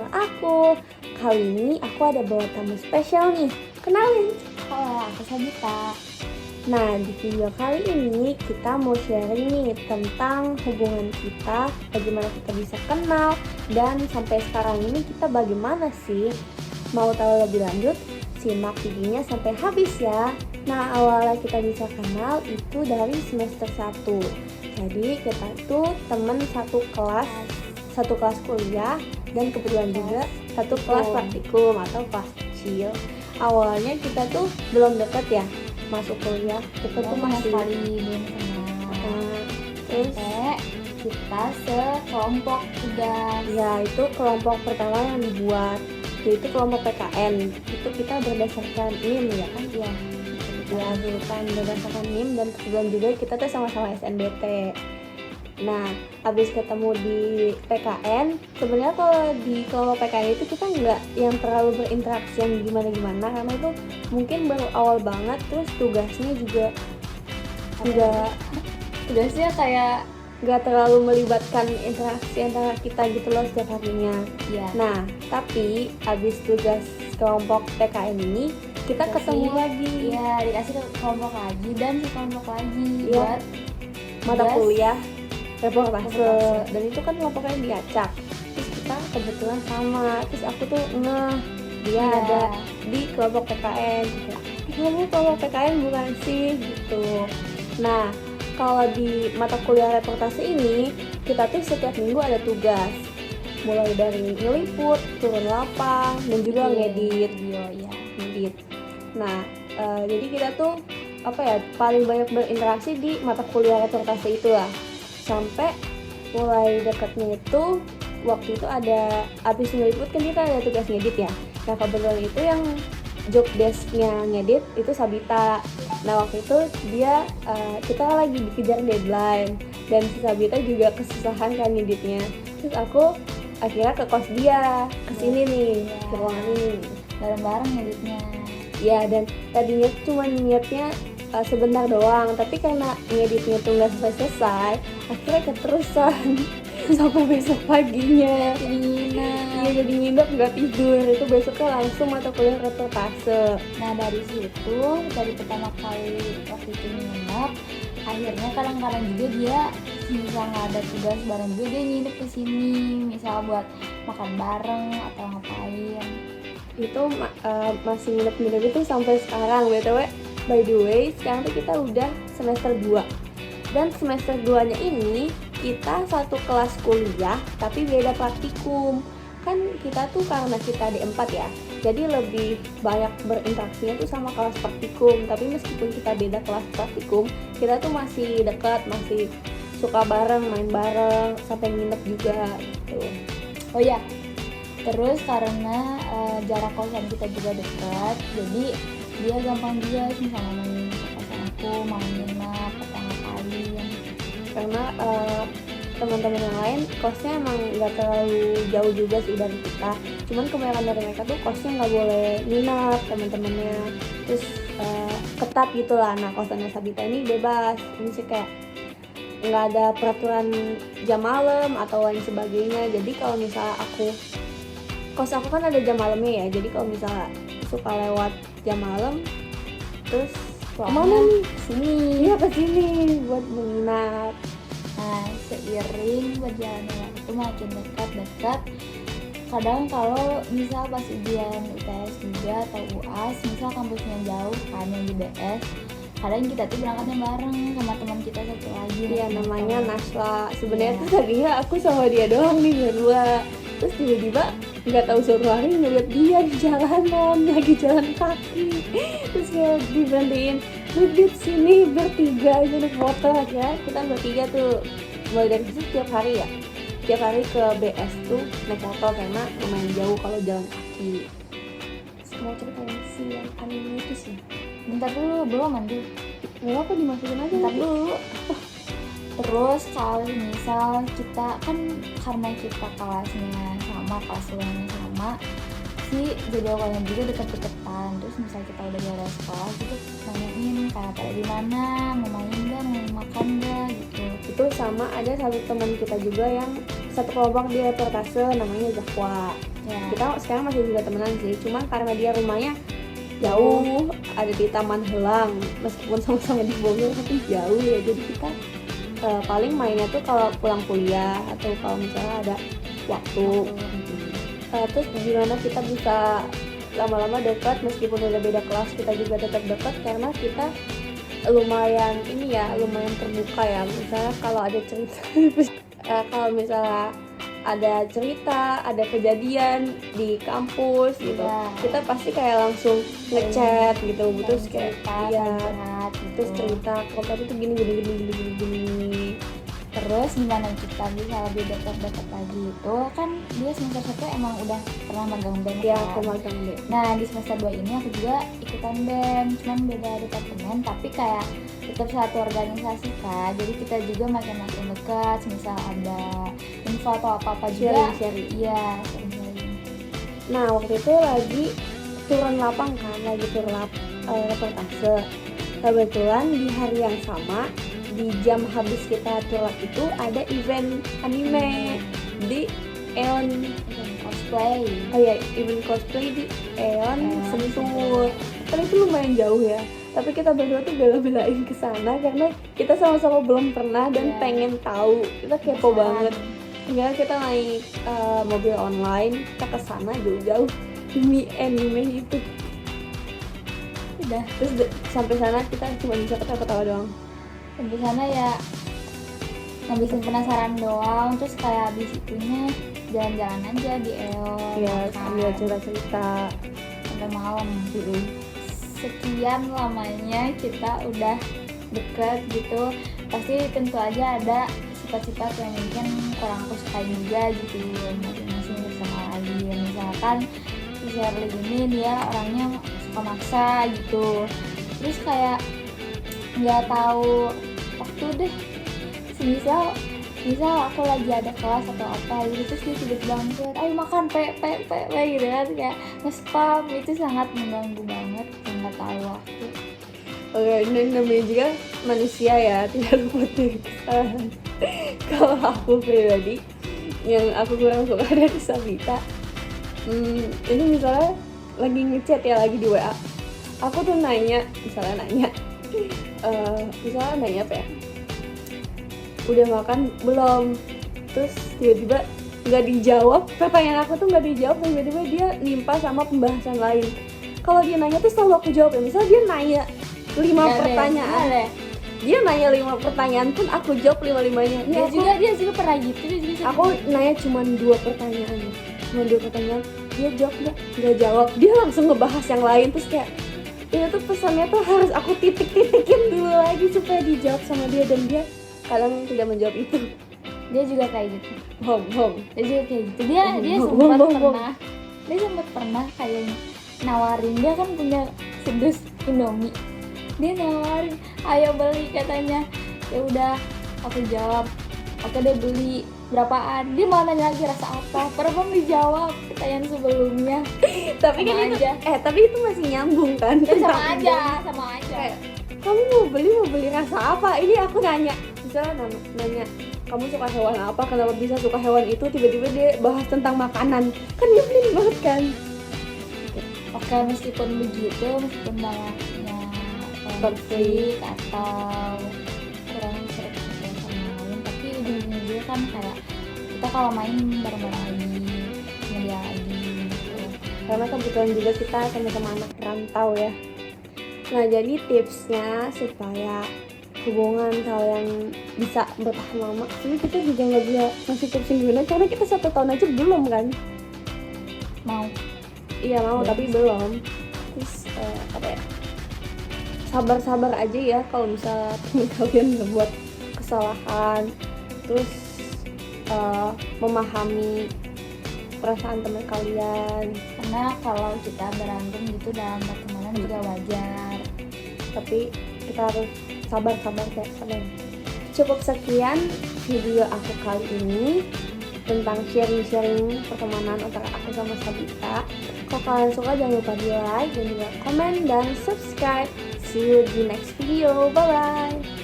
channel aku. Kali ini aku ada bawa tamu spesial nih. Kenalin. Halo, aku Sabita. Nah, di video kali ini kita mau sharing nih tentang hubungan kita, bagaimana kita bisa kenal, dan sampai sekarang ini kita bagaimana sih. Mau tahu lebih lanjut? Simak videonya sampai habis ya. Nah, awalnya kita bisa kenal itu dari semester 1. Jadi kita itu teman satu kelas kuliah, dan kebetulan juga satu kelas praktikum atau kelas kecil. Awalnya kita tuh belum deket ya, masuk kuliah kita tuh masih belum kenal. Terus kita sekelompok tugas. ya, itu kelompok pertama yang dibuat, yaitu kelompok PKN. Itu kita berdasarkan NIM ya kan? Ya, bukan berdasarkan NIM, dan kebetulan juga kita tuh sama-sama SNBT. Nah, habis ketemu di PKN, sebenarnya kalau di kelompok PKN itu kita nggak yang terlalu berinteraksi yang gimana-gimana, karena itu mungkin baru awal banget. Terus tugasnya juga tugasnya kayak nggak terlalu melibatkan interaksi antara kita gitu loh setiap harinya. Ya. Nah, tapi habis tugas kelompok PKN ini kita ketemu lagi. Iya, dikasih ke kelompok lagi dan sekelompok lagi buat mata tugas kuliah reportase. Dan itu kan kelompoknya diacak. Terus kita kebetulan sama. Terus aku tuh dia ada di kelompok PKN. Kamu kelompok PKN bukan sih gitu. Nah, kalau di mata kuliah reportase ini kita tuh setiap minggu ada tugas, mulai dari ngeliput, turun lapang, dan juga ngedit video ya, ngedit. Nah, jadi kita tuh paling banyak berinteraksi di mata kuliah reportase itu lah. Sampai mulai dekatnya itu waktu itu ada abis ngeliput kan kita ada tugas ngedit ya. Nah, kebetulan itu yang job desk-nya ngedit itu Sabita. Nah, waktu itu dia kita lagi dikejar deadline, dan si Sabita juga kesusahan kan ngeditnya. Terus aku akhirnya ke kos dia, kesini nih, ke ruangan ini, bareng-bareng ngeditnya. Ya, dan tadinya cuma niatnya sebentar doang, tapi karena ngeditnya tuh nggak selesai, akhirnya keterusan sampai besok paginya. Jadi nginep nggak tidur. Itu besoknya langsung mata kuliah reportase. Nah, dari situ, dari pertama kali waktu itu nginep, akhirnya kadang-kadang juga dia misal nggak ada tugas bareng juga, dia nginep ke sini, misal buat makan bareng atau ngapain. Itu masih nginep-nginep itu sampai sekarang. BTW, by the way, sekarang tuh kita udah semester 2. Dan semester 2-nya ini kita satu kelas kuliah tapi beda praktikum. Kan kita tuh karena kita D4 ya, jadi lebih banyak berinteraksinya tuh sama kelas praktikum. Tapi meskipun kita beda kelas praktikum, kita tuh masih dekat, masih suka bareng, main bareng, sampai nginep juga gitu. Oh ya, terus karena jarak kosan kita juga dekat, jadi dia gampang bias misalnya main ke kosan aku, mau nginep atau ngapain. Karena teman-teman yang lain kosnya emang nggak terlalu jauh juga sih dari kita. Cuman kebanyakan dari mereka tuh kosnya nggak boleh nginep teman-temannya. Terus ketat gitu lah. Nah, kosannya Sabita ini bebas. Ini sih kayak nggak ada peraturan jam malam atau lain sebagainya. Jadi kalau misalnya kos aku kan ada jam malamnya ya. Jadi kalau misalnya suka lewat jam malam, terus kemana nih? Kesini buat menginap. Nah, seiring berjalannya waktu makin dekat, kadang kalau misal pas ujian UTS juga atau UAS, misal kampusnya jauh kan yang di BS, kadang kita tuh berangkatnya bareng sama teman kita satu lagi. Iya, namanya Nasla. Sebenarnya tuh tadinya aku sama dia doang nih berdua. Terus tiba-tiba nggak tahu suatu hari ngeliat dia di jalanan lagi jalan kaki. Terus kayak diberhentiin, "Bibit sini bertiga aja naik motor aja." Kita bertiga tuh mulai dari situ tiap hari ke BS tuh naik motor karena lumayan jauh kalau jalan kaki. Mau ceritain si yang anime itu sih. Bentar dulu, belum mandi. Nggak apa, dimasukin aja. Bentar dulu. Terus kalau misal kita kan karena kita kelasnya sama, kelas ulangannya sama, si jadwalnya juga deket-deketan. Terus misal kita udah beres sekolah gitu, nanyain kayak pada di mana, mau main nggak, mau makan nggak gitu. Itu sama ada satu teman kita juga yang satu kelompok di reportase, namanya Zahwa. Ya. Kita sekarang masih juga temenan sih, cuman karena dia rumahnya jauh, ada di Taman Helang, meskipun sama-sama di Bogor tapi jauh ya, jadi kita paling mainnya tuh kalau pulang kuliah atau kalau misalnya ada waktu. Terus gimana kita bisa lama-lama dekat meskipun udah beda kelas, kita juga tetap dekat karena kita lumayan lumayan terbuka ya. Misalnya kalau ada cerita kalau misalnya ada cerita, ada kejadian di kampus gitu, kita pasti kayak langsung ngechat gitu, terus kayak terus cerita kalau tadi tuh gini. Terus gimana kita bisa lebih dekat lagi, itu kan dia semester 1 emang udah pernah magang band ya, kan? aku magang band. Nah di semester 2 ini aku juga ikutan band, cuman beda departemen tapi kayak tetap satu organisasi kan, jadi kita juga makin dekat. Misal ada info atau apa juga sharing. Iya, sharing. Nah waktu itu lagi turun lapang kan, lagi turun reportase. Kebetulan di hari yang sama, di jam habis kita turun itu ada event anime di Eon Cosplay. Oh ya, event cosplay di Eon Sentul. Kan itu lumayan jauh ya, tapi kita berdua tuh bela-belain ke sana karena kita sama-sama belum pernah dan pengen tahu. Kita kepo banget. Hingga kita naik mobil online, kita ke sana jauh-jauh demi anime itu. Udah, Terus sampai sana kita cuma bisa ketawa-ketawa doang. di sana ya ngabisin penasaran doang, terus kayak habis itunya jalan-jalan aja di Eon, Ya, makan sambil cerita-cerita sampai malam. Sekian lamanya kita udah deket gitu, pasti tentu aja ada sifat-sifat yang mungkin kurang aku sukai juga gitu, masing-masing bersama lain. Misalkan si Shirley ini dia orangnya suka maksa gitu, terus kayak nggak tahu waktu deh. Misal aku lagi ada kelas atau apa gitu, terus dia tiba-tiba ngeliat, ayo makan pe gitu kan, kayak nge-spam. Itu sangat mengganggu banget, nggak tahu waktu. Oke, ini namanya juga manusia ya, tidak luput dari kesalahan. Kalau aku pribadi, yang aku kurang suka dari Sabita, ini misalnya lagi ngechat ya, lagi di WA, aku tuh nanya apa ya, udah makan belum, terus tiba-tiba nggak dijawab, pertanyaan aku tuh nggak dijawab, tiba-tiba dia nimpa sama pembahasan lain. Kalau dia nanya tuh selalu aku jawab ya. Misal dia nanya 5 pertanyaan, dia nanya 5 pertanyaan pun aku jawab 5-5-nya. Dia juga pernah gitu. Aku nanya cuma 2 pertanyaan, dia jawab nggak jawab, dia langsung ngebahas yang lain. Terus kayak itu tuh pesannya tuh harus aku titik-titikin dulu lagi supaya dijawab sama dia, dan dia kadang tidak menjawab itu. Dia juga kayak gitu. Dia juga kayak gitu. Dia sempat pernah kayak nawarin, dia kan punya sedus Indomie. Dia nawarin, ayo beli katanya. Ya udah, aku jawab, oke deh beli. Berapaan? Dia mau nanya lagi rasa apa? Belum dijawab pertanyaan sebelumnya. Tapi kan itu tapi itu masih nyambung kan? Ya, sama aja. Kayak, kamu mau beli rasa apa? Ini aku nanya, misalnya nanya kamu suka hewan apa? Kenapa bisa suka hewan itu? Tiba-tiba dia bahas tentang makanan, kan nyebelin banget kan? Oke, meskipun banyaknya konflik atau kurang seru sama lain, tapi ujung-ujungnya juga kan kayak kita kalau main bareng-bareng lagi, media lagi gitu. Karena kebetulan juga kita sama-sama anak rantau ya. Nah, jadi tipsnya supaya hubungan kalian bisa bertahan lama, sebenarnya kita juga nggak bisa ngasih tips yang gimana, karena kita 1 tahun aja belum kan? Iya mau, tapi belum. Terus sabar-sabar aja ya kalau misalnya temen kalian ngebuat kesalahan. Terus memahami perasaan teman kalian, karena kalau kita berantem gitu dalam pertemanan juga wajar, tapi kita harus sabar. Cukup sekian video aku kali ini tentang sharing pertemanan antara aku sama Sabita. Kalau kalian suka jangan lupa di like dan juga komen dan subscribe. See you di next video, bye bye.